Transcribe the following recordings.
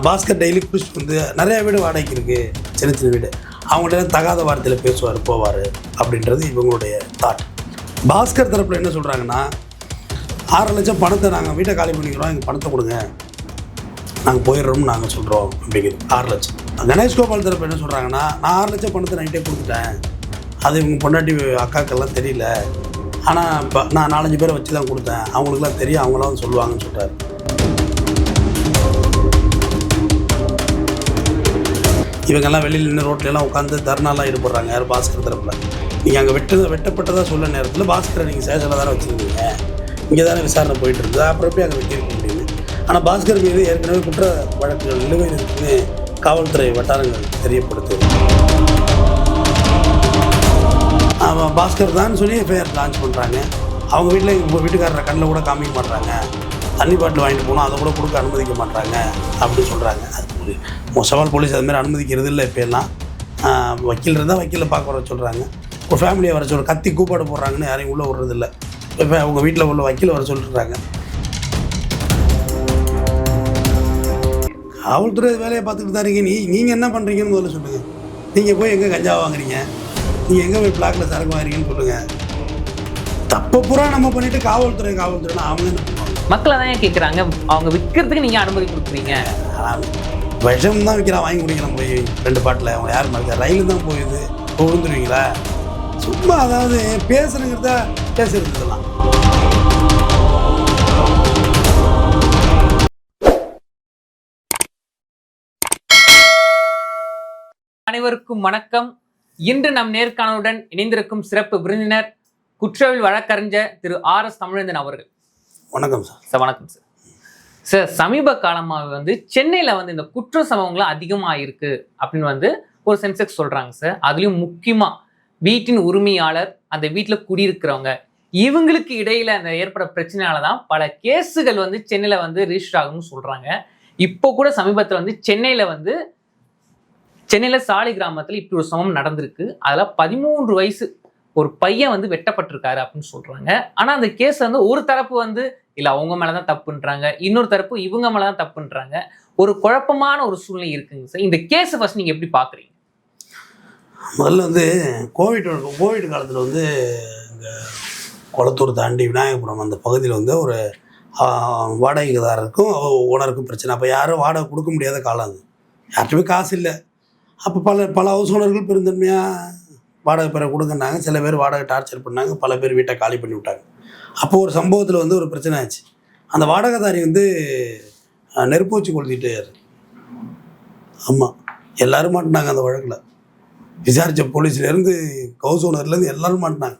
Bhaskar daily குடிச்சிட்டு வந்து நிறையா வீடு வாடகைக்கு இருக்குது, சின்ன சின்ன வீடு. அவங்கள்ட்ட தகாத வார்த்தையில் பேசுவார் போவார் அப்படின்றது இவங்களுடைய தாட். பாஸ்கர் தரப்பில் என்ன சொல்கிறாங்கன்னா, 6 லட்சம் பணத்தை நாங்கள் வீட்டை காலி பண்ணிக்கிறோம், எங்கள் பணத்தை கொடுங்க, நாங்கள் போயிடுறோம்னு நாங்கள் சொல்கிறோம் அப்படிங்கிறது 6 லட்சம். கணேஷ் கோபால் தரப்பு என்ன சொல்கிறாங்கன்னா, நான் 6 லட்சம் பணத்தை நைட்டே கொடுத்துட்டேன், அது இவங்க பொண்டாட்டி அக்காக்கெல்லாம் தெரியல, ஆனால் இப்போ நான் 4-5 பேரை வச்சு தான் கொடுத்தேன், அவங்களுக்குலாம் தெரியும், அவங்களாம் சொல்லுவாங்கன்னு சொல்கிறார். இவங்கெல்லாம் வெளியில் நின்று ரோட்லலாம் உட்காந்து தர்ணாலாம் ஈடுபடுறாங்க. யார் பாஸ்கர் தரப்பில். நீங்கள் அங்கே வெட்டப்பட்டதாக சொல்ல நேரத்தில் பாஸ்கரை நீங்கள் சேஷனில் தானே வச்சுருக்கீங்க, இங்கே தானே விசாரணை போயிட்டு இருந்தது, அப்புறம் எப்படி அங்கே வெட்டியிருக்க முடியுது. ஆனால் பாஸ்கர் மீது ஏற்கனவே குற்ற வழக்குகள் நிலுவையில் இருக்குன்னு காவல்துறை வட்டாரங்கள் தெரியப்படுத்துது. பாஸ்கர் தான் சொல்லி எஃப்ஐஆர் லான்ச் பண்ணுறாங்க. அவங்க வீட்டில் இப்போ வீட்டுக்காரரை கண்ணில் கூட காமிக்க மாட்டாங்க, தண்ணி பாட்டில் வாங்கிட்டு போனால் அதை கூட கொடுக்க அனுமதிக்க மாட்டாங்க அப்படின்னு சொல்கிறாங்க. அது மொசவால் போலீஸ் அதுமாதிரி அனுமதிக்கிறது இல்லை. இப்போ எல்லாம் வக்கீல் இருந்தால் வக்கீலில் பார்க்க வர சொல்கிறாங்க, ஒரு ஃபேமிலியை வர சொல்கிற, கத்தி கூப்பாடு போடுறாங்கன்னு யாரையும் உள்ளே விடுறதில்ல. இப்போ அவங்க வீட்டில் உள்ள வக்கீலை வர சொல்லிட்டுறாங்க. காவல்துறை வேலையை பார்த்துக்கிட்டு தான் இருக்கீங்க. நீங்கள் என்ன பண்ணுறீங்கன்னு முதல்ல சொல்லுங்கள். நீங்கள் போய் எங்கே கஞ்சா வாங்குறீங்க, நீங்கள் எங்கே போய் பிளாக்கில் சரக்கு வாங்குறீங்கன்னு சொல்லுங்கள். தப்பை பூரா நம்ம பண்ணிவிட்டு காவல்துறைனா அவங்க என்ன பண்ணுவாங்க? மக்களை தான் கேட்குறாங்க, அவங்க விற்கிறதுக்கு நீங்கள் அனுமதி கொடுக்குறீங்க. விஷம் தான் விற்கிறான், வாங்கி குடிக்கலாம் போய் 2 பாட்டில். அவங்க யார் மாதிரி ரயில் தான் போயிடுது, விழுந்துருவீங்களா? சும்மா அதாவது பேசுறதுங்கிறத பேசுறதுலாம். அனைவருக்கும் வணக்கம். இன்று நம் நேர்காணலுடன் இணைந்திருக்கும் சிறப்பு விருந்தினர் குற்றவியல் வழக்கறிஞர் திரு RS தமிழேந்தன் அவர்கள். வணக்கம் சார். சார் வணக்கம் சார். சார், சமீப காலமாக சென்னையில் இந்த குற்ற சம்பவங்கள்லாம் அதிகமாக இருக்குது அப்படின்னு ஒரு சென்செக்ஸ் சொல்கிறாங்க சார். அதுலேயும் முக்கியமாக வீட்டின் உரிமையாளர், அந்த வீட்டில் குடியிருக்கிறவங்க, இவங்களுக்கு இடையில் அந்த ஏற்பட பிரச்சனையால தான் பல கேஸுகள் சென்னையில் ரிஜிஸ்டர் ஆகும்னு சொல்கிறாங்க. இப்போ கூட சமீபத்தில் சென்னையில் சாலை கிராமத்தில் இப்படி ஒரு சம்பவம் நடந்திருக்கு. அதில் 13 வயசு ஒரு பையன் வெட்டப்பட்டிருக்காரு அப்படின்னு சொல்கிறாங்க. ஆனால் அந்த கேஸ் ஒரு தரப்பு இல்லை அவங்க மேலே தான் தப்புன்றாங்க, இன்னொரு தரப்பு இவங்க மேலே தான் தப்புன்றாங்க. ஒரு குழப்பமான ஒரு சூழ்நிலை இருக்குங்க சார். இந்த கேஸை ஃபர்ஸ்ட் நீங்கள் எப்படி பார்க்குறீங்க? முதல்ல கோவிட் காலத்தில் இங்கே குளத்தூர் தாண்டி விநாயகபுரம் அந்த பகுதியில் ஒரு வாடகைதாரருக்கும் ஓனருக்கும் பிரச்சனை. அப்போ யாரும் வாடகை கொடுக்க முடியாத காலம் அது, யார்ட்டுமே காசு இல்லை. அப்போ பல ஹவுஸ் ஓனர்கள் பெருந்தன்மையாக வாடகை பெற கொடுங்கன்னாங்க. சில பேர் வாடகை டார்ச்சர் பண்ணாங்க, பல பேர் வீட்டை காலி பண்ணி விட்டாங்க. அப்போது ஒரு சம்பவத்தில் ஒரு பிரச்சனை ஆச்சு. அந்த வாடகைதாரி நெருப்பு வச்சு கொளுத்திட்டார். ஆமாம், எல்லோரும் மாட்டினாங்க அந்த வழக்கில். விசாரித்த போலீஸ்லேருந்து ஹவுஸ் ஓனர்லேருந்து எல்லோரும் மாட்டினாங்க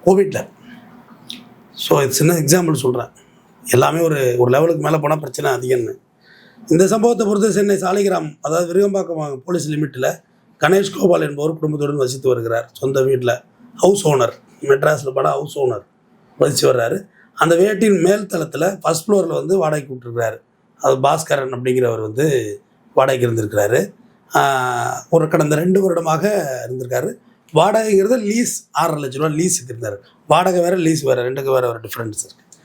கோவிட்டில். ஸோ இது சின்ன எக்ஸாம்பிள் சொல்கிறேன். எல்லாமே ஒரு லெவலுக்கு மேலே போனால் பிரச்சனை அதிகம்னு. இந்த சம்பவத்தை பொறுத்து சென்னை சாலிகிராம், அதாவது விருகம்பாக்கம் போலீஸ் லிமிட்டில் கணேஷ் கோபால் என்பவர் குடும்பத்துடன் வசித்து வருகிறார். சொந்த வீட்டில் ஹவுஸ் ஓனர், மெட்ராஸில் பட ஹவுஸ் ஓனர் வசித்து வர்றாரு. அந்த வீட்டின் மேல் தளத்தில் ஃபஸ்ட் ஃப்ளோரில் வாடகைக்கு விட்டுருக்கிறாரு. அது பாஸ்கரன் அப்படிங்கிறவர் வாடகைக்கு இருந்திருக்கிறாரு. ஒரு கடந்த 2 வருடமாக இருந்திருக்காரு. வாடகைங்கிறது லீஸ் 6.5 லட்ச ரூபா லீஸுக்கு இருந்தார். வாடகை வேறு, லீஸ் வேறு, ரெண்டுக்கு வேறு ஒரு டிஃப்ரென்ஸ் இருக்குது.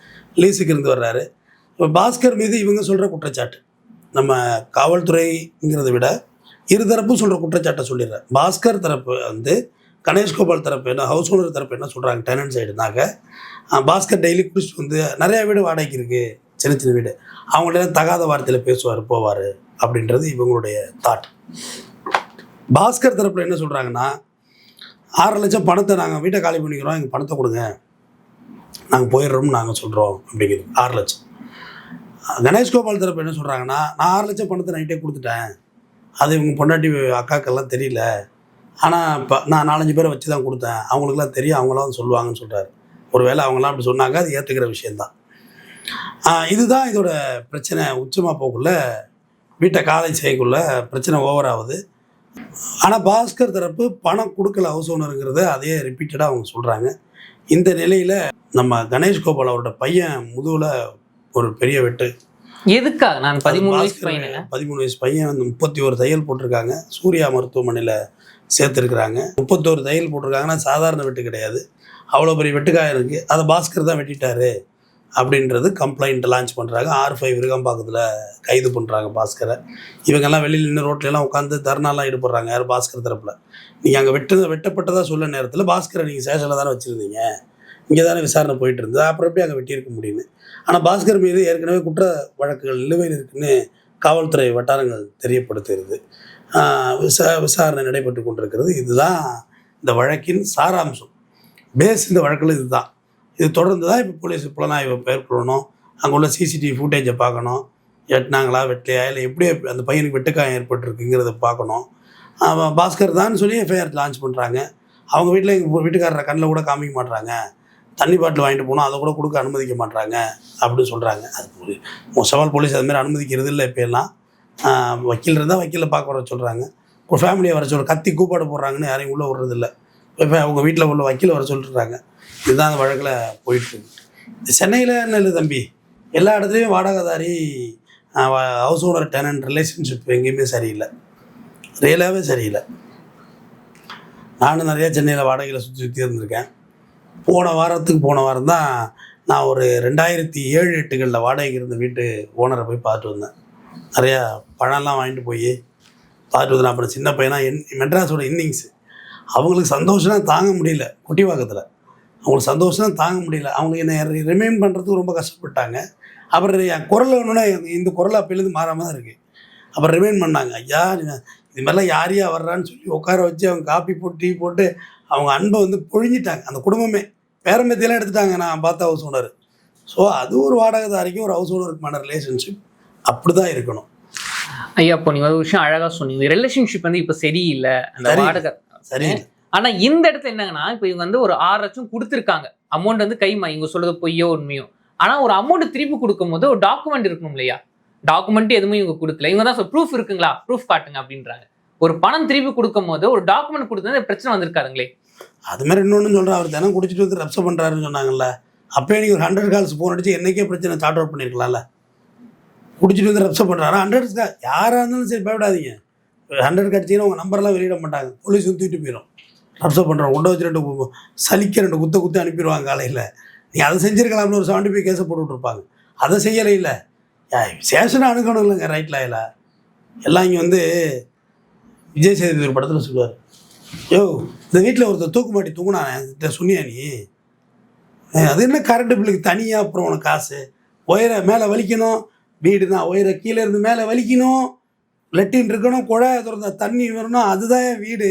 லீஸுக்கு இருந்து வர்றாரு. இப்போ பாஸ்கர் மீது இவங்க சொல்கிற குற்றச்சாட்டு, நம்ம காவல்துறைங்கிறத விட இருதரப்பும் சொல்கிற குற்றச்சாட்டை சொல்லிடுறேன். பாஸ்கர் தரப்பு கணேஷ் கோபால் தரப்பு என்ன, ஹவுஸ் ஓனர் தரப்பு என்ன சொல்கிறாங்க, டெனன்ட் சைடுனாக்க, பாஸ்கர் டெய்லி குடிச்சிட்டு வந்து நிறையா வீடு வாடகைக்கு இருக்குது, சின்ன சின்ன வீடு, அவங்கள்ட்ட தகாத வார்த்தையில் பேசுவார் போவார் அப்படின்றது இவங்களுடைய தாட். பாஸ்கர் தரப்பில் என்ன சொல்கிறாங்கன்னா, 6 லட்சம் பணத்தை நாங்கள் வீட்டை காலி பண்ணிக்கிறோம், எங்கள் பணத்தை கொடுங்க, நாங்கள் போயிடுறோம்னு நாங்கள் சொல்கிறோம் அப்படிங்கிறது 6 லட்சம். கணேஷ் கோபால் தரப்பு என்ன சொல்கிறாங்கன்னா, நான் 6 லட்சம் பணத்தை நைட்டே கொடுத்துட்டேன், அது இவங்க பொண்டாட்டி அக்காக்கெல்லாம் தெரியல, ஆனால் இப்போ நான் 4-5 பேரை வச்சு தான் கொடுத்தேன், அவங்களுக்குலாம் தெரியும், அவங்களாம் சொல்லுவாங்கன்னு சொல்கிறாரு. ஒரு வேளை அவங்களாம் அப்படி சொன்னாங்க, அது ஏற்றுக்கிற விஷயந்தான். இதுதான் இதோட பிரச்சனை. உச்சமாக போக்குள்ள வீட்டை காலை செய்யக்குள்ள பிரச்சனை ஓவர் ஆகுது. ஆனால் பாஸ்கர் தரப்பு பணம் கொடுக்கல ஹவுஸ் ஓனருங்கிறத அதையே ரிப்பீட்டடாக அவங்க சொல்கிறாங்க. இந்த நிலையில் நம்ம கணேஷ் கோபால் அவரோட பையன் முதுகில் ஒரு பெரிய வெட்டு. எதுக்காக? நான் 13 வயசு பையன் 31 தையல் போட்டிருக்காங்க. சூர்யா மருத்துவமனையில் சேர்த்துருக்குறாங்க. 31 தையல் போட்டிருக்காங்கன்னா சாதாரண வெட்டு கிடையாது, அவ்வளோ பெரிய வெட்டுக்காயம் இருக்குது. அதை பாஸ்கர் தான் வெட்டிட்டாரு அப்படின்றது கம்ப்ளைண்ட் லான்ச் பண்ணுறாங்க. R5 விருகம்பாக்கத்தில் கைது பண்ணுறாங்க பாஸ்கரை. இவங்கெல்லாம் வெளியில் நின்று ரோட்லலாம் உட்காந்து தர்ணாலாம் ஈடுபடுறாங்க. யார் பாஸ்கர் தரப்பில். நீங்கள் அங்கே வெட்டப்பட்டதாக சொல்ல நேரத்தில் பாஸ்கரை நீங்கள் ஸ்டேஷனில் தானே வச்சுருந்தீங்க, இங்கே தானே விசாரணை போயிட்டு இருந்தது, அப்புறம் எப்படி அங்கே வெட்டியிருக்க முடியும்னு. ஆனால் பாஸ்கர் மீது ஏற்கனவே குற்ற வழக்குகள் நிலுவையில் இருக்குன்னு காவல்துறை வட்டாரங்கள் தெரியப்படுத்துகிறது. விசாரணை நடைபெற்று கொண்டிருக்கிறது. இதுதான் இந்த வழக்கின் சாராம்சம். பேஸ் இந்த வழக்கில் இதுதான். இது தொடர்ந்து தான் இப்போ போலீஸ் புலனாய்வை மேற்கொள்ளணும். அங்கே உள்ள சிசிடிவி ஃபுட்டேஜை பார்க்கணும். வெட்டினாங்களா வெட்டலையா, இல்லை எப்படி அந்த பையனுக்கு வெட்டுக்காயம் ஏற்பட்டுருக்குங்கிறத பார்க்கணும். பாஸ்கர் தான் சொல்லி எஃப்ஐஆர் லான்ச் பண்ணுறாங்க. அவங்க வீட்டில் எங்கள் வீட்டுக்காரரை கண்ணில் கூட காமிக்க மாட்றாங்க, தண்ணி பாட்டில் வாங்கிட்டு போனோம் அதை கூட கொடுக்க அனுமதிக்க மாட்றாங்க அப்படின்னு சொல்கிறாங்க. அது மோசவால் போலீஸ் அதுமாரி அனுமதிக்கிறது இல்லை. இப்போ எல்லாம் வக்கீல் இருந்தால் வக்கீலில் பார்க்க வர சொல்கிறாங்க. ஒரு ஃபேமிலியை வர சொல்கிற கத்தி கூப்பாடு போடுறாங்கன்னு யாரையும் உள்ளே விடுறதில்ல. இப்போ அவங்க வீட்டில் உள்ள வக்கீலை வர சொல்லிட்டுருக்காங்க. இதுதான் அந்த வழக்கில் போயிட்டுருக்கு. சென்னையில் என்ன இல்லை தம்பி, எல்லா இடத்துலையும் வாடகைதாரி ஹவுஸ் ஓனர் டெனன்ட் ரிலேஷன்ஷிப் எங்கேயுமே சரியில்லை, ரியலாகவே சரியில்லை. நானும் நிறையா சென்னையில் வாடகையில் சுற்றி இருந்திருக்கேன். போன வாரம் தான் நான் ஒரு 2007-08 வாடகைக்கு இருந்த வீட்டு ஓனரை போய் பார்த்துட்டு வந்தேன். நிறையா பழம்லாம் வாங்கிட்டு போய் பார்த்துட்டு வந்தேன். அப்புறம் சின்ன பையனா மெட்ராஸோட இன்னிங்ஸு அவங்களுக்கு சந்தோஷம் தாங்க முடியல. குட்டிவாக்கத்தில் அவங்களுக்கு சந்தோஷம் தாங்க முடியல. அவங்க என்னை ரிமைண்ட் பண்ணுறதுக்கு ரொம்ப கஷ்டப்பட்டாங்க. அப்புறம் என் குரல் ஒன்றுனா இந்த குரல் அப்போலேருந்து மாறாமல் தான் இருக்குது. அப்புறம் ரிமைண்ட் பண்ணாங்க, ஐயா இது மாதிரிலாம் யாரையா வர்றான்னு சொல்லி உட்கார வச்சு அவங்க காப்பி போட்டு டீ போட்டு அவங்க அன்பை வந்து பொழிஞ்சிட்டாங்க. அந்த குடும்பமே பேரம்பத்தியெல்லாம் எடுத்துட்டாங்க. நான் பார்த்த ஹவுஸ் ஓனர். ஸோ அது ஒரு வாடகைதாரிக்கும் ஒரு ஹவுஸ் ஓனருக்குமான ரிலேஷன்ஷிப் அப்படி தான் இருக்கணும். ஐயா, இப்போ நீங்கள் ஒரு விஷயம் அழகாக சொன்னீங்க. ரிலேஷன்ஷிப் வந்து இப்போ சரியில்லை, அந்த வாடகை சரி. ஆனா இந்த இடத்துல என்னங்கன்னா, இப்போ இவங்க வந்து ஒரு 6 லட்சம் கொடுத்துருக்காங்க. அமௌண்ட் வந்து கைமா, இவங்க சொல்றது பொய்யோ உண்மையோ. ஆனா ஒரு அமௌண்ட் திருப்பி கொடுக்கும் போது ஒரு டாக்குமெண்ட் இருக்கணும் இல்லையா? டாக்குமெண்ட் எதுவுமே இவங்க கொடுக்கல. இவங்க தான் ப்ரூஃப் இருக்குங்களா, ப்ரூஃப் காட்டுங்க அப்படின்றாங்க. ஒரு பணம் திருப்பி கொடுக்கும் போது ஒரு டாக்குமெண்ட் கொடுத்தது பிரச்சனை வந்திருக்காருங்களே. அது மாதிரி இன்னொன்று சொல்கிறேன், அவர் தினம் குடிச்சிட்டு வந்து ரப்சை பண்ணுறாருன்னு சொன்னாங்கல்ல. அப்போயே நீங்கள் ஒரு 100 கால்ஸ் ஃபோன் அடிச்சு என்றைக்கே பிரச்சனை சார்ட் அவுட் பண்ணியிருக்கலாம்ல. குடிச்சிட்டு வந்து ரப்சை பண்ணுறாரு 100 யாராக இருந்தாலும் சரி பயப்படாதீங்க. 100 கடிச்சிங்கன்னா உங்கள் நம்பர்லாம் வெளியிட மாட்டாங்க, போலீஸ் வந்து தூக்கிட்டு போயிடும். ரப்சை பண்ணுறோம் கொண்டு வச்சு 2 சலிக்க 2 குத்து அனுப்பிடுவாங்க காலையில். நீங்கள் அதை செஞ்சுருக்கலாம்னு ஒரு 75 கேஸை போட்டு விட்ருப்பாங்க. அதை செய்யலை. இல்லை சேஷனை அணுகணும் இல்லைங்க, ரைட்டில் இல்லை எல்லாம். இங்கே வந்து விஜய் சேதுபதி ஒரு படத்தில் சொல்லுவார், யோ இந்த வீட்டில் ஒருத்தர் தூக்கு மாட்டி தூங்குனான் சொன்னியா நீ, அது என்ன கரண்ட் பில்லுக்கு தனியாக அப்புறம் உனக்கு காசு, ஒயரை மேலே வலிக்கணும், வீடுனா ஒயரை கீழே இருந்து மேலே வலிக்கணும், லெட்டின் இருக்கணும், குழாயை திறந்த தண்ணி வரணும், அதுதான் என் வீடு.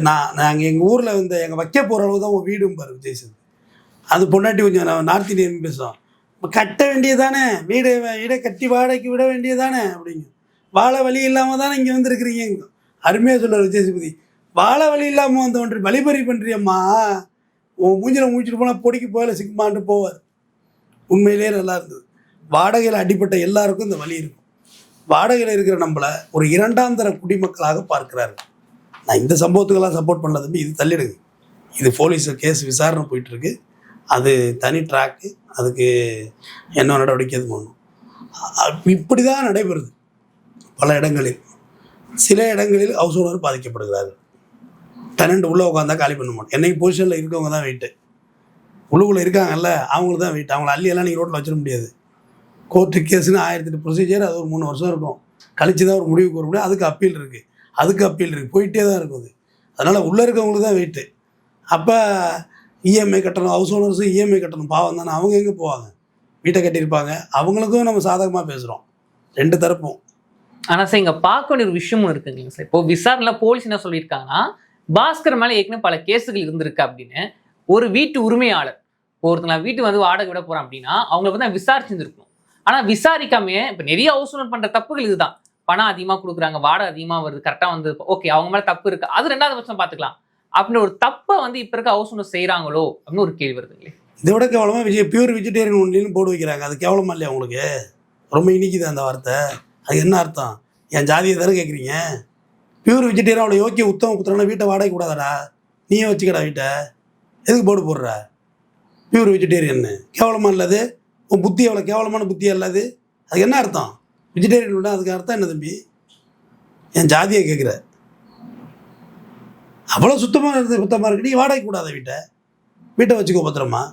நாங்கள் எங்கள் ஊரில் வந்து எங்கள் வைக்க போகிற அளவு தான் உன் வீடும் பாரு விஜய் சேது. அது பொண்டாட்டி கொஞ்சம் நார்த் இந்தியன் பேசுவோம், கட்ட வேண்டியதானே வீடை கட்டி வாடகைக்கு விட வேண்டியதானே அப்படிங்க. வாழ வழி இல்லாமல் தானே இங்கே வந்துருக்குறீங்க. அருமையாக சொல்கிறார் விஜய் சேதுபதி. வாழ வழி இல்லாமல் வந்து ஒன்று வழிபறி பண்ணுறியம்மா, உன் மூஞ்சில் முடிச்சுட்டு போனால் பொடிக்கு போகல சிக்குமான்ட்டு போவார். உண்மையிலே நல்லா இருந்தது. வாடகையில் அடிப்பட்ட எல்லாருக்கும் இந்த வழி இருக்கும். வாடகையில் இருக்கிற நம்மளை ஒரு 2ஆம் தர குடிமக்களாக பார்க்குறாரு. நான் இந்த சம்பவத்துக்கெல்லாம் சப்போர்ட் பண்ணல தம்பி, இது தள்ளிடுங்க. இது போலீஸ் கேஸ் விசாரணை போயிட்டுருக்கு, அது தனி ட்ராக்கு, அதுக்கு என்ன நடவடிக்கை அது பண்ணணும். இப்படி தான் நடைபெறுது பல இடங்களில். சில இடங்களில் ஹவுஸ் ஓனர் பாதிக்கப்படுகிறாரு. டெனண்ட் உள்ளே உட்காந்தா காலி பண்ண மாட்டோம். என்னைக்கு பொசிஷனில் இருக்கவங்க தான் வெயிட்டு, உள்ளுக்குள்ளே இருக்காங்கல்ல அவங்களுக்கு தான் வெயிட். அவங்கள அள்ளியெல்லாம் நீங்கள் ரோட்டில் வச்சிட முடியாது. கோர்ட்டு கேஸுன்னு 1008 ப்ரொசீஜர், அது ஒரு 3 வருஷம் இருக்கும். கழிச்சு தான் ஒரு முடிவுக்கு வர முடியும். அதுக்கு அப்பீல் இருக்குது, போயிட்டே தான் இருக்குது. அதனால் உள்ளே இருக்கவங்களுக்கு தான் வெயிட்டு. அப்போ இஎம்ஐ கட்டணும், ஹவுஸ் ஓனர்ஸும் இஎம்ஐ கட்டணும், பாவம் தானே. அவங்க எங்கே போவாங்க, வீட்டை கட்டியிருப்பாங்க. அவங்களுக்கும் நம்ம சாதகமாக பேசுகிறோம், 2 தரப்பும். ஆனால் சார் இங்கே பார்க்க வேண்டிய ஒரு விஷயமும் இருக்குங்க சார். இப்போ விசாரணையில் போலீஸ் என்ன சொல்லியிருக்காங்கன்னா, பாஸ்கர் மேலே ஏற்கனவே பல கேஸுகள் இருந்திருக்கு அப்படின்னு. ஒரு வீட்டு உரிமையாளர் ஒருத்தங்க வீட்டு வந்து வாடகை விட போகிறான் அப்படின்னா அவங்கள வந்து விசாரிச்சுருக்கணும். ஆனால் விசாரிக்காமே இப்போ நிறைய ஹவுஸ் ஓனர் பண்ணுற தப்புகள் இதுதான். பணம் அதிகமாக கொடுக்குறாங்க, வாடகை அதிகமாக வருது, கரெக்டாக வந்து ஓகே அவங்க மேலே தப்பு இருக்குது, அது 2வது பட்சம் பார்த்துக்கலாம் அப்படின்னு ஒரு தப்பை வந்து இப்போ இருக்க ஹவுஸ் ஓனர் செய்கிறாங்களோ அப்படின்னு ஒரு கேள்வி வருதுங்களே. இதை விட கேவலமாக பியூர் வெஜிடேரியன் ஒன்லின்னு போர்டு வைக்கிறாங்க. அது கேவலமா இல்லையா உங்களுக்கு? ரொம்ப இனிக்குது அந்த வார்த்தை. அது என்ன அர்த்தம்? என் ஜாதியை தானே கேட்குறீங்க. பியூர் வெஜிடேரியன் அவ்வளோ யோக்கிய உத்தம புத்திரனா வீட்டை வாடகை கூடாதடா, நீயே வச்சுக்கடா வீட்டை, எதுக்கு போர்டு போடுற? பியூர் வெஜிடேரியன்னு கேவலமாக இல்லாது, உன் புத்தி எவ்வளோ கேவலமான புத்தியாக இல்லாது, அதுக்கு என்ன அர்த்தம்? வெஜிடேரியன் விட அதுக்கு அர்த்தம் என்ன தம்பி? என் ஜாதியை கேட்குற, அவ்வளோ சுத்தமாக இருக்கு நீ வாடகை கூடாத வீட்டை, வீட்டை வச்சுக்கோ பத்திரமா.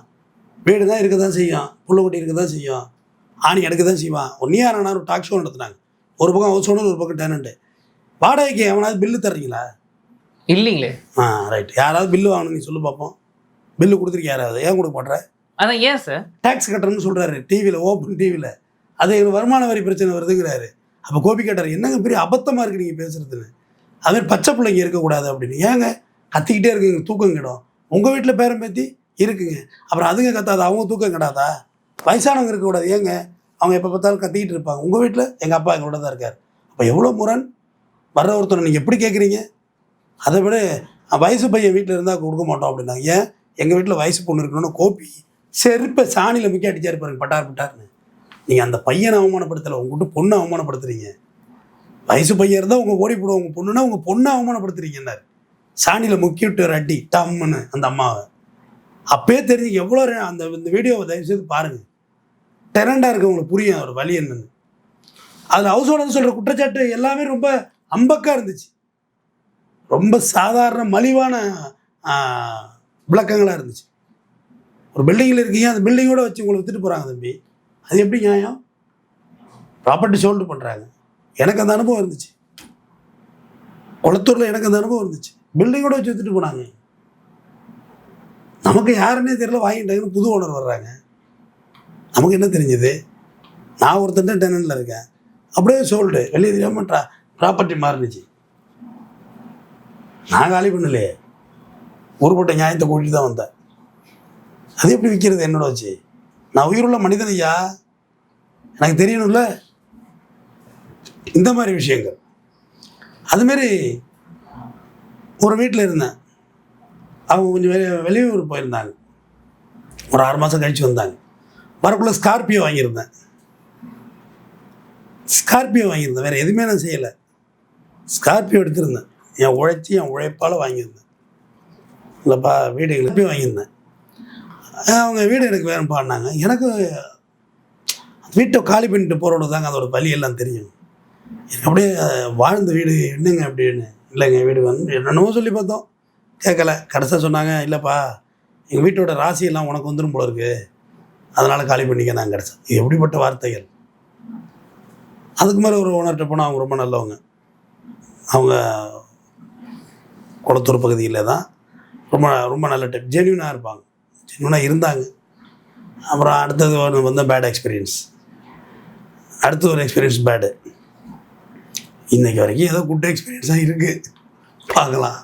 வீடு தான் இருக்க தான் செய்யும், புள்ள குட்டி இருக்க தான் செய்யும், ஆணி எடுக்க தான் செய்வான். ஒன்றையே ஆனால் ஒரு டாக் ஷோ நடத்துனாங்க. ஒரு பக்கம் ஹவுஸ் ஓனர், ஒரு பக்கம் டெனண்ட்டு. வாடகைக்கு எவனாவது பில்லு தர்றீங்களா? இல்லைங்களே. ரைட். யாராவது பில்லு வாங்கணும் நீ சொல்லு பார்ப்போம். பில்லு கொடுத்துருக்க யாராவது? ஏன் கொடுக்க மாட்ற? அதான் ஏன் சார் டேக்ஸ் கட்டுறேன்னு சொல்கிறாரு டிவியில், ஓப்பன் டிவியில். அது எங்களுக்கு வருமான வரி பிரச்சனை வருதுங்கிறாரு. அப்போ கோபி கேட்டார், என்னங்க பெரிய அபத்தமாக இருக்குது நீங்கள் பேசுகிறதுன்னு. அதுமாதிரி பச்சை பிள்ளைங்க இருக்கக்கூடாது அப்படின்னு. ஏங்க கத்திக்கிட்டே இருக்குங்க, தூக்கம் கிடும். உங்கள் வீட்டில் பேரம் பேத்தி இருக்குங்க, அப்புறம் அதுங்க கத்தாது, அவங்க தூக்கம் கிடாதா? வயசானவங்க இருக்கக்கூடாது, ஏங்க அவங்க எப்போ பார்த்தாலும் கத்திக்கிட்டு இருப்பாங்க. உங்கள் வீட்டில் எங்கள் அப்பா எங்களோட தான் இருக்கார். அப்போ எவ்வளோ முரண். வர்ற ஒருத்தர் நீங்கள் எப்படி கேட்குறீங்க? அதை விட வயசு பையன் வீட்டில் இருந்தால் கொடுக்க மாட்டோம் அப்படின்னாங்க. ஏன் எங்கள் வீட்டில் வயசு பொண்ணு இருக்கணும்னு கோபி செருப்பை சாணியில் முக்கிய அடிச்சாரு பாருங்க, பட்டார் பட்டார்னு. நீங்கள் அந்த பையனை அவமானப்படுத்தலை, உங்கள்கிட்ட பொண்ணை அவமானப்படுத்துறீங்க. வயசு பையன் இருந்தால் உங்கள் ஓடி போடுவோம், உங்கள் பொண்ணுன்னா உங்கள் பொண்ணை அவமானப்படுத்துறீங்கன்னாரு. சாணியில் முக்கி விட்டு ஒரு அடி டம்முன்னு அந்த அம்மாவை. அப்பயே தெரிஞ்சு எவ்வளோ இந்த வீடியோவை தயவுசெய்து பாருங்கள். டெரண்டாக இருக்க உங்களுக்கு புரியும் அதோட வழி என்னன்னு. அதில் ஹவுஸ் ஓனர் சொல்கிற குற்றச்சாட்டு எல்லாமே ரொம்ப அம்பக்காக இருந்துச்சு. ரொம்ப சாதாரண மலிவான விளக்கங்களாக இருந்துச்சு. ஒரு பில்டிங்கில் இருக்கீங்க, அந்த பில்டிங்கோட வச்சு உங்களை விற்றுட்டு போகிறாங்க தம்பி, அது எப்படி நியாயம்? ப்ராப்பர்ட்டி சோல்டு பண்ணுறாங்க. எனக்கு அந்த அனுபவம் இருந்துச்சு. குளத்தூரில் எனக்கு அந்த அனுபவம் இருந்துச்சு. பில்டிங்கோட வச்சு விற்றுட்டு போனாங்க. நமக்கு யாருன்னே தெரியல, வாங்கிட்டாங்கன்னு புது ஓனர் வர்றாங்க. நமக்கு என்ன தெரிஞ்சது? நான் ஒருத்தன் டெனன்ட்டில் இருக்கேன், அப்படியே சோல்டு, வெளியே தெரியாமல் ப்ராப்பர்ட்டி மாறினுச்சு. நான் காலி பண்ணலையே, ஊருப்பட்ட நியாயத்தை கூட்டிட்டு தான் வந்தேன். அது எப்படி விற்கிறது என்னோட வச்சு? நான் உயிருள்ள மனிதன் ஐயா, எனக்கு தெரியணும்ல இந்த மாதிரி விஷயங்கள். அதுமாரி ஒரு வீட்டில் இருந்தேன், அவங்க கொஞ்சம் வெளியூர் போயிருந்தாங்க. ஒரு 6 மாதம் கழித்து வந்தாங்க. வரக்குள்ளே ஸ்கார்பியோ வாங்கியிருந்தேன். வேறு எதுவுமே நான் செய்யலை. ஸ்கார்பியோ எடுத்திருந்தேன், என் உழைப்பால் வாங்கியிருந்தேன். இல்லைப்பா வீடு ஸ்கார்பியோ வாங்கியிருந்தேன். அவங்க வீடு எனக்கு வேணும் பாடினாங்க. எனக்கு வீட்டை காலி பண்ணிட்டு போகிறோட தாங்க அதோட வழியெல்லாம் தெரியும். எனக்கு அப்படியே வாழ்ந்த வீடு என்னங்க அப்படின்னு. இல்லைங்க வீடு வந்து என்னென்னவோ சொல்லி பார்த்தோம், கேட்கல. கடைசியாக சொன்னாங்க, இல்லைப்பா எங்கள் வீட்டோட ராசியெல்லாம் உனக்கு வந்துடும் போல இருக்குது, அதனால் காலி பண்ணிக்க நான். கிடச்சேன். இது எப்படிப்பட்ட வார்த்தைகள். அதுக்கு மேலே ஒரு ஓனர்கிட்ட போனால் அவங்க ரொம்ப நல்லவங்க. அவங்க குளத்தூர் பகுதியில் தான் ரொம்ப ரொம்ப நல்ல டைப், ஜென்யூனாக இருப்பாங்க, ஜென்யூனாக இருந்தாங்க. அப்புறம் அடுத்தது ஒரு வந்து பேட் எக்ஸ்பீரியன்ஸ். அடுத்து ஒரு எக்ஸ்பீரியன்ஸ் பேடு. இன்றைக்கி வரைக்கும் ஏதோ குட் எக்ஸ்பீரியன்ஸாக இருக்குது, பார்க்கலாம்.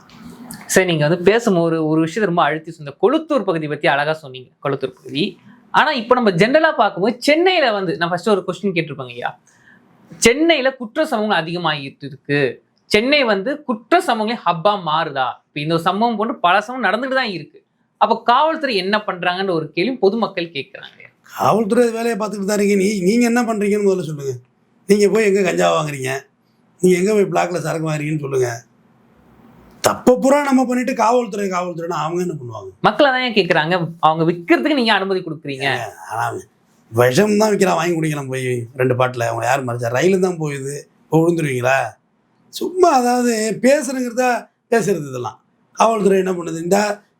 சரி, நீங்கள் வந்து பேசும்போது ஒரு விஷயத்தை ரொம்ப அழுத்தி சொன்ன கொளுத்தூர் பகுதி பற்றி அழகாக சொன்னீங்க, கொளுத்தூர் பகுதி. ஆனால் இப்போ நம்ம ஜென்ரலாக பார்க்கும்போது சென்னையில் வந்து நான் ஃபஸ்ட்டு ஒரு கொஸ்டின் கேட்டிருப்பாங்க ஐயா, சென்னையில் குற்ற சம்பவங்கள் அதிகமாகிட்டு இருக்கு, சென்னை வந்து குற்ற சம்பவங்களே ஹப்பா மாறுதா? இப்போ இந்த சம்பவம் போன்று பல சம்பவம் நடந்துட்டு தான் இருக்கு. அப்போ காவல்துறை என்ன பண்றாங்கன்ற ஒரு கேள்வி பொதுமக்கள் கேட்குறாங்க. காவல்துறை வேலையை பார்த்துக்கிட்டு தான் இருக்கீங்க. நீங்கள் என்ன பண்ணுறீங்கன்னு முதல்ல சொல்லுங்கள். நீங்கள் போய் எங்கே கஞ்சா வாங்குறீங்க, நீங்கள் எங்கே போய் பிளாக்ல சரக்கு வாங்குறீங்கன்னு சொல்லுங்கள். தப்ப பூரா நம்ம பண்ணிட்டு காவல்துறைனா அவங்க என்ன பண்ணுவாங்க? மக்கள் அதான் கேட்குறாங்க, அவங்க விற்கிறதுக்கு நீங்கள் அனுமதி கொடுக்குறீங்க. ஆனால் விஷம் தான் விற்கிறான், வாங்கி குடிக்கலாம் போய் 2 பாட்டில். அவங்க யார் மறைச்சா? ரயிலு தான் போயுது, விழுந்துருவீங்களா? சும்மா அதாவது பேசுகிறதா பேசுகிறது. இதெல்லாம் காவல்துறை என்ன பண்ணுது? இந்த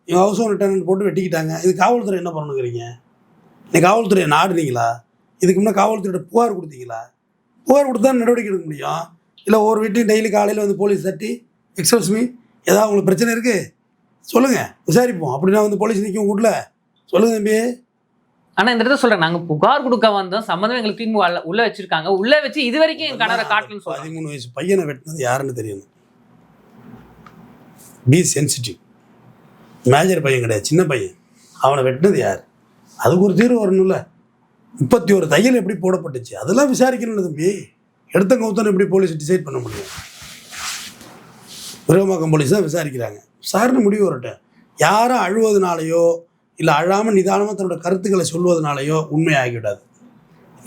இவங்க ஹவுஸ் ஓனர் டெனன்ட் போட்டு வெட்டிக்கிட்டாங்க, இது காவல்துறை என்ன பண்ணணுங்கிறீங்க? நீ காவல்துறையை நாடுனீங்களா? இதுக்கு முன்னே காவல்துறையோட புகார் கொடுத்தீங்களா? புகார் கொடுத்தா நடவடிக்கை எடுக்க முடியும். இல்லை ஒரு வீட்டையும் டெய்லி காலையில் வந்து போலீஸ் தட்டி, எக்ஸ்கியூஸ் மீ ஏதாவது உங்களுக்கு பிரச்சனை இருக்குது சொல்லுங்கள், விசாரிப்போம் அப்படின்னா வந்து போலீஸ் நிற்கும் வீட்டில். சொல்லுங்கள் தம்பி. ஆனால் இந்த இடத்துல சொல்கிறேன், நாங்கள் புகார் கொடுக்க வந்தோம், சம்மந்தம் எங்களுக்கு திரும்பி உள்ளே வச்சுருக்காங்க, உள்ளே வச்சு இது வரைக்கும் என் கணவரை காட்டலன்னு சொல்லுவாங்க. 13 வயசு பையனை வெட்டினது யாருன்னு தெரியும். B sensitive. மேஜர் பையன் கிடையாது, சின்ன பையன். அவனை வெட்டினது யார்? அதுக்கு ஒரு தீர்வு வரணும்ல. 31 தையல் எப்படி போடப்பட்டுச்சு அதெல்லாம் விசாரிக்கணும்ல தம்பி. எடுத்த கவுத்தனை எப்படி போலீஸ் டிசைட் பண்ண முடியும்? விருகமாக்கம் போலீஸ் தான் விசாரிக்கிறாங்க. விசாரணை முடிவு வரட்டும். யாரும் அழுவதுனாலையோ இல்லை அழாமல் நிதானமாக தன்னோட கருத்துக்களை சொல்வதனாலையோ உண்மையாகிவிடாது.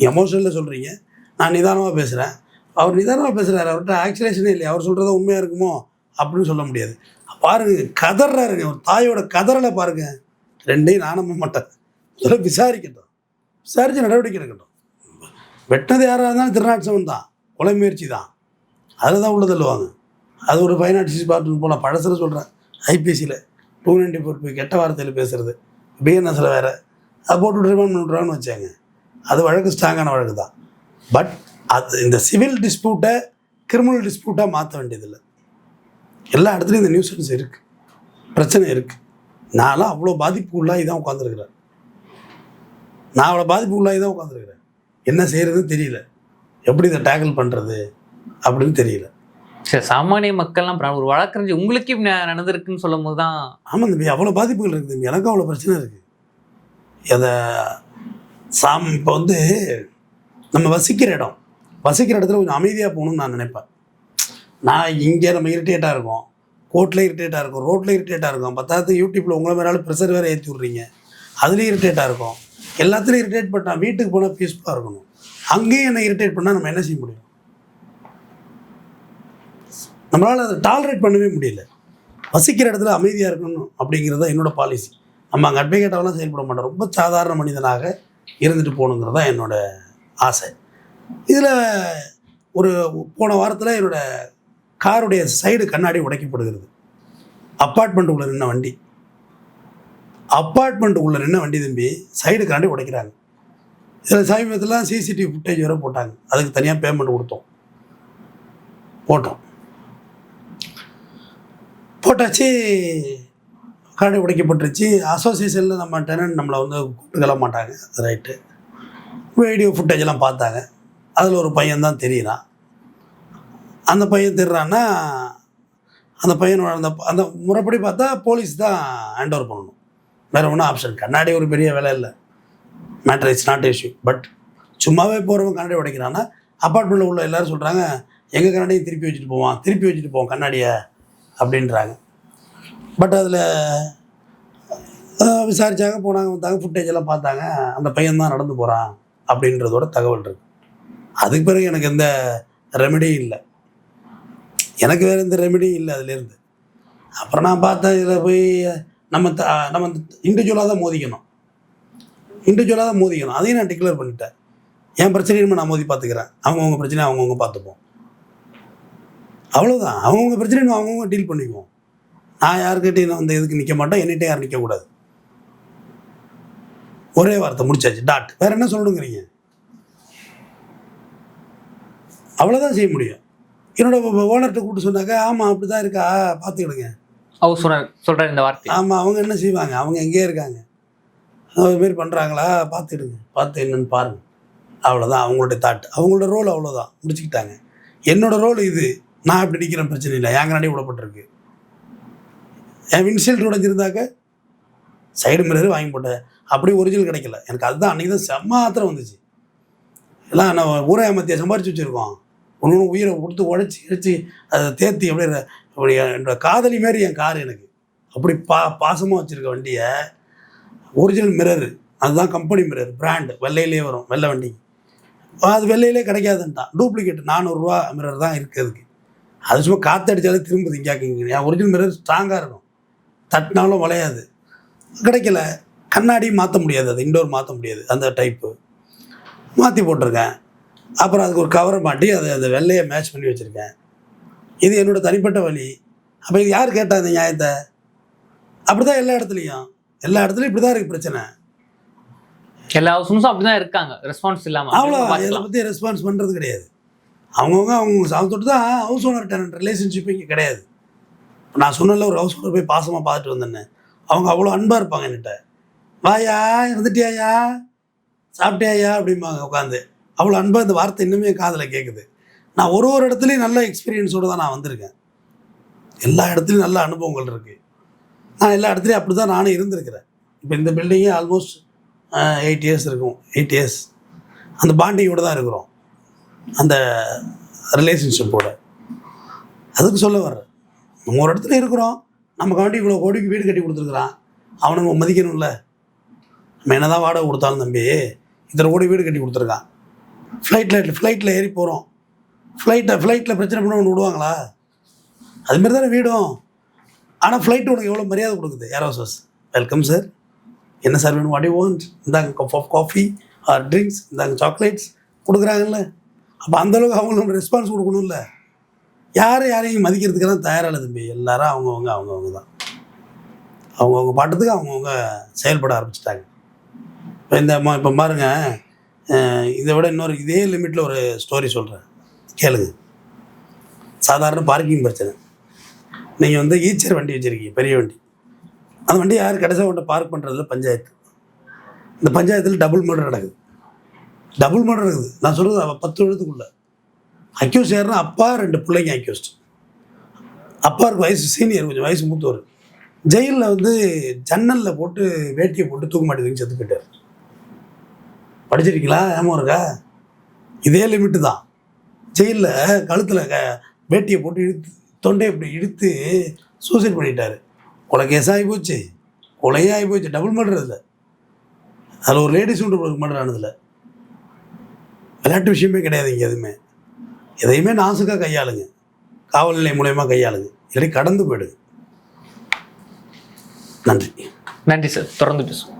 எமோஷனில் சொல்கிறீங்க, நான் நிதானமாக பேசுகிறேன், அவர் நிதானமாக பேசுகிறாரு, அவர்கிட்ட ஆக்சுவலேஷனே இல்லை, அவர் சொல்கிறத உண்மையாக இருக்குமோ அப்படின்னு சொல்ல முடியாது. பாருங்க, கதறாருங்க, ஒரு தாயோட கதறலை பாருங்க. ரெண்டையும் நான் நம்ப மாட்டேன். இதெல்லாம் விசாரிக்கட்டும், விசாரித்து நடவடிக்கை எடுக்கட்டும். வெட்டினது யாராக இருந்தாலும் திருநாட்சவன் தான், கொலை முயற்சி தான், அதில் தான் உள்ள தள்ளுவாங்க. அது ஒரு ஃபைனான்சியல் பார்ட்டு போகலாம். பழசில் சொல்கிறேன், ஐபிசியில் 294 போய் கெட்ட வார்த்தையில் பேசுகிறது பிஎன்எஸில் வேறு அது போட்டு ரிமாண்ட் பண்ணிவிட்றான்னு வச்சாங்க. அது வழக்கு ஸ்ட்ராங்கான வழக்கு தான். பட் அது இந்த சிவில் டிஸ்பியூட்டை கிரிமினல் டிஸ்பியூட்டாக மாற்ற வேண்டியதில்லை. எல்லா இடத்துலையும் இந்த நியூசன்ஸ் இருக்குது, பிரச்சனை இருக்குது. நான்லாம் அவ்வளோ பாதிப்பு உள்ளாகி தான் உட்காந்துருக்குறேன். என்ன செய்கிறதுன்னு தெரியல, எப்படி இதை டேக்கிள் பண்ணுறது அப்படின்னு தெரியல. சரி, சாமானிய மக்கள்லாம் ஒரு வழக்கறிஞர் உங்களுக்கு நடந்திருக்குன்னு சொல்லும் போது தான். ஆமாம் தம்பி, அவ்வளோ பாதிப்புகள் இருக்குது தம்பி. எனக்கும் அவ்வளோ பிரச்சனை இருக்குது. அதை இப்போ வந்து நம்ம வசிக்கிற இடத்துல கொஞ்சம் அமைதியாக போகணும்னு நான் நினைப்பேன். நான் இங்கே நம்ம இரிட்டேட்டாக இருக்கோம், கோர்ட்டில் இரிட்டேட்டாக இருக்கும், ரோட்டில் இரிட்டேட்டாக இருக்கும், பத்தாவது யூடியூப்பில் உங்களை மேலே ப்ரெஷர் வேறு ஏற்றி விட்றீங்க, அதுலேயும் இரிட்டேட்டாக இருக்கும். எல்லாத்துலேயும் இரிட்டேட் பண்ணால் வீட்டுக்கு போனால் பீஸ்ஃபுல்லாக இருக்கணும். அங்கேயும் என்னை இரிட்டேட் பண்ணால் நம்ம என்ன செய்ய முடியும்? நம்மளால் அதை டாலரேட் பண்ணவே முடியல. வசிக்கிற இடத்துல அமைதியாக இருக்கணும் அப்படிங்கிறது தான் என்னோடய பாலிசி. நம்ம அங்கே அட்வொகேட்டாவெல்லாம் செயல்பட மாட்டோம். ரொம்ப சாதாரண மனிதனாக இருந்துட்டு போகணுங்கிறது தான் என்னோடய ஆசை. இதில் போன வாரத்தில் என்னோடய காருடைய சைடு கண்ணாடி உடைக்கப்படுகிறது. அப்பார்ட்மெண்ட்டுக்குள்ளே நின்ன வண்டி தம்பி சைடு கண்ணாடி உடைக்கிறாங்க. இதில் சமீபத்தில் சிசிடிவி ஃபுட்டேஜ் வேறு போட்டாங்க. அதுக்கு தனியாக பேமெண்ட் போட்டாச்சு. கண்ணாடி உடைக்கப்பட்டுருச்சு. அசோசியேஷனில் நம்ம டெனன்ட் நம்மளை வந்து கூப்பிட்டுக்கல மாட்டாங்க. ரைட்டு, வீடியோ ஃபுட்டேஜெல்லாம் பார்த்தாங்க. அதில் ஒரு பையன் தான் தெரியுறான். அந்த பையன் தெரிறான்னா அந்த பையனோட அந்த முறைப்படி பார்த்தா போலீஸ் தான் ஹேண்ட் ஓவர் பண்ணணும். வேறு ஒன்றும் ஆப்ஷன். கண்ணாடி ஒரு பெரிய வேலை இல்லை, matter it's not issue. But சும்மாவே போகிறவங்க கண்ணாடி உடைக்கிறான்னா அப்பார்ட்மெண்ட்டில் உள்ள எல்லோரும் சொல்கிறாங்க, எங்கள் கண்ணாடியை திருப்பி வச்சுட்டு போவோம் கண்ணாடியை அப்படின்றாங்க. பட் அதில் விசாரித்தாங்க, போனாங்க, வந்தாங்க, ஃபுட்டேஜெல்லாம் பார்த்தாங்க. அந்த பையன் தான் நடந்து போகிறான் அப்படின்றதோட தகவல் இருக்குது. அதுக்கு பிறகு எனக்கு எந்த ரெமெடியும் இல்லை, எனக்கு வேறு எந்த ரெமெடியும் இல்லை அதுலேருந்து. அப்புறம் நான் பார்த்தேன், இதில் போய் நம்ம இண்டிவிஜுவலாக தான் மோதிக்கணும். அதையும் நான் டிக்ளேர் பண்ணிட்டேன். என் பிரச்சனையும் நான் மோதி பார்த்துக்கிறேன், அவங்கவுங்க பிரச்சனையை அவங்கவுங்க பார்த்துப்போம், அவ்வளோதான். அவங்கவுங்க பிரச்சனையும் அவங்கவுங்க டீல் பண்ணிக்குவோம். நான் யாருக்கிட்டையும் நான் வந்து எதுக்கு நிற்க மாட்டேன், என்னகிட்ட யாரும் நிற்கக்கூடாது. ஒரே வார்த்தை முடிச்சாச்சு, டாட். வேறு என்ன சொல்லணுங்கிறீங்க? அவ்வளோதான் செய்ய முடியும். என்னோட ஓனர்கிட்ட கூப்பிட்டு சொன்னாக்க, ஆமாம் அப்படி தான் இருக்கா, பார்த்துக்கிடுங்க. சொல்கிற இந்த வார்த்தை. ஆமாம், அவங்க என்ன செய்வாங்க, அவங்க எங்கேயே இருக்காங்க, அதுமாரி பண்ணுறாங்களா, பார்த்துக்கிடுங்க, பார்த்து என்னென்னு பாருங்கள். அவ்வளோதான் அவங்களுடைய தாட், அவங்களோட ரோல் அவ்வளோதான், முடிச்சுக்கிட்டாங்க. என்னோடய ரோல் இது. நான் இப்படி நிற்கிறேன், பிரச்சனை இல்லை. என் கண்ணாடி விடப்பட்டிருக்கு. என் வின்ஷீல்டு உடைஞ்சிருந்தாக்க சைடு மிரர் வாங்கி போட்டேன். அப்படி ஒரிஜினல் கிடைக்கல எனக்கு. அதுதான் அன்றைக்கி தான் செம்ம ஆத்திரம் வந்துச்சு. எல்லாம் நான் ஊரே மத்திய சம்பாரிச்சு வச்சுருக்கோம். ஒன்று உயிரை கொடுத்து உழைச்சி அதை தேர்த்தி அப்படி என்னோட காதலி மாரி என் கார் எனக்கு அப்படி பாசமாக வச்சுருக்க வண்டியை ஒரிஜினல் மிரரு, அதுதான் கம்பெனி மிரர், பிராண்டு, வெள்ளையிலே வரும், வெள்ளை வண்டி. அது வெள்ளையிலே கிடைக்காதுன்ட்டான். டூப்ளிகேட் 400 ரூபா மிரர் தான் இருக்குது. அதுக்கு அது சும்மா காற்றடிச்சாலே திரும்புது இங்கேக்குங்க. என் ஒரிஜினல் மிரர் ஸ்ட்ராங்காக இருக்கும், தட்டினாலும் வளையாது. கிடைக்கல. கண்ணாடி மாற்ற முடியாது, அது இன்டோர் மாற்ற முடியாது, அந்த டைப்பு மாற்றி போட்டிருக்கேன். அப்புறம் அதுக்கு ஒரு கவரை மாட்டி அந்த வெள்ளையை மேட்ச் பண்ணி வச்சுருக்கேன். இது என்னோடய தனிப்பட்ட வழி. அப்போ இது யார் கேட்டா இந்த நியாயத்தை? அப்படி தான் எல்லா இடத்துலையும் இப்படி தான் இருக்குது பிரச்சனை. எல்லா ஹவுஸும் அப்படி தான் இருக்காங்க, ரெஸ்பான்ஸ் இல்லாமல். அவ்வளோ இதை பற்றி ரெஸ்பான்ஸ் பண்ணுறது கிடையாது. அவங்க சாமத்தோட்டு தான் ஹவுஸ் ஓனர் டெனன்ட் ரிலேஷன்ஷிப் இங்கே கிடையாது. நான் சொன்னல, ஒரு ஹவுஸ் ஓனர் போய் பாசமாக பார்த்துட்டு வந்தேன்னு, அவங்க அவ்வளோ அன்பாக இருப்பாங்க என்கிட்ட. வாயா, இருந்துட்டியாயா, சாப்பிட்டியாயா அப்படிம்பாங்க உட்காந்து. அவ்வளோ அன்பாக இந்த வார்த்தை இன்னுமே என் காதில் கேட்குது. நான் ஒரு இடத்துலையும் நல்ல எக்ஸ்பீரியன்ஸோடு தான் நான் வந்திருக்கேன். எல்லா இடத்துலையும் நல்ல அனுபவங்கள் இருக்குது. நான் எல்லா இடத்துலையும் அப்படி தான் நானும் இருந்திருக்கிறேன். இப்போ இந்த பில்டிங்கே ஆல்மோஸ்ட் 8 இயர்ஸ் இருக்கும். 8 இயர்ஸ் அந்த பாண்டிங்கோடு தான் இருக்கிறோம், அந்த ரிலேஷன்ஷிப்போட. அதுக்கு சொல்ல வர்றேன், நம்ம ஒரு இடத்துல இருக்கிறோம், நமக்காண்டி இவ்வளோ கோடிக்கு வீடு கட்டி கொடுத்துருக்குறான், அவனை நம்ம மதிக்கணும்ல. நம்ம என்ன தான் வாடகை கொடுத்தாலும் தம்பி, இத்தனை கோடி வீடு கட்டி கொடுத்துருக்கான். ஃப்ளைட்டில் ஏறி போகிறோம், ஃப்ளைட்டில் பிரச்சனை பண்ண ஒன்று விடுவாங்களா? அதுமாரி தானே வீடும். ஆனால் ஃப்ளைட்டு உனக்கு எவ்வளோ மரியாதை கொடுக்குது. ஏர் ஹோஸ்டஸ், வெல்கம் சார், என்ன சார் வேணும், வாட் யூ வாண்ட், இந்தாங்க cup of coffee or drinks, இந்தாங்க சாக்லேட்ஸ் கொடுக்குறாங்கல்ல. அப்போ அந்தளவுக்கு அவங்களுக்கு ரெஸ்பான்ஸ் கொடுக்கணும்ல. யாரையும் மதிக்கிறதுக்கெல்லாம் தயாராக தம்பி. எல்லாரும் அவங்கவுங்க தான். அவங்கவுங்க பாட்டத்துக்கு அவங்கவுங்க செயல்பட ஆரம்பிச்சிட்டாங்க. இப்போ பாருங்க, இதை விட இன்னொரு இதே லிமிட்டில் ஒரு ஸ்டோரி சொல்கிறேன், கேளுங்க. சாதாரண பார்க்கிங் பிரச்சனை. நீங்கள் வந்து ஈச்சர் வண்டி வச்சுருக்கீங்க, பெரிய வண்டி. அந்த வண்டி யார் கடைசியாக கொண்டு பார்க் பண்ணுறதுல பஞ்சாயத்து. இந்த பஞ்சாயத்தில் டபுள் மர்டர் நடக்குது. நான் சொல்கிறது 10 எழுத்துக்குள்ள. அக்யூஸ் யாருன்னா அப்பா, 2 பிள்ளைங்க அக்யூஸ்ட். அப்பாவுக்கு வயசு சீனியர், கொஞ்சம் வயசு மூத்தவர். ஜெயிலில் வந்து ஜன்னலில் போட்டு வேட்டியை போட்டு தூக்க மாட்டேங்குது, செத்து போயிட்டார். படிச்சிருக்கீங்களா? ஏமா இருக்கா? இதே லிமிட்டு தான். ஜெயிலில் கழுத்தில் வேட்டியை போட்டு இழுத்து, தொண்டை இப்படி இழுத்து சூசைட் பண்ணிட்டார். கொலை கேஸ் ஆகி போச்சு, கொலையே ஆகி போச்சு. டபுள் மர்டர் இல்லை. அதில் ஒரு லேடிஸ் ஒன்று மர்டர் ஆனதில்ல. விளையாட்டு விஷயமே கிடையாது. இங்கே எதையுமே நாசுக்காக கையாளுங்க, காவல் நிலையம் மூலயமா கையாளுங்க, இல்லாட்டி கடந்து போயிடுங்க. நன்றி. நன்றி சார், தொடர்ந்து பேசுவோம்.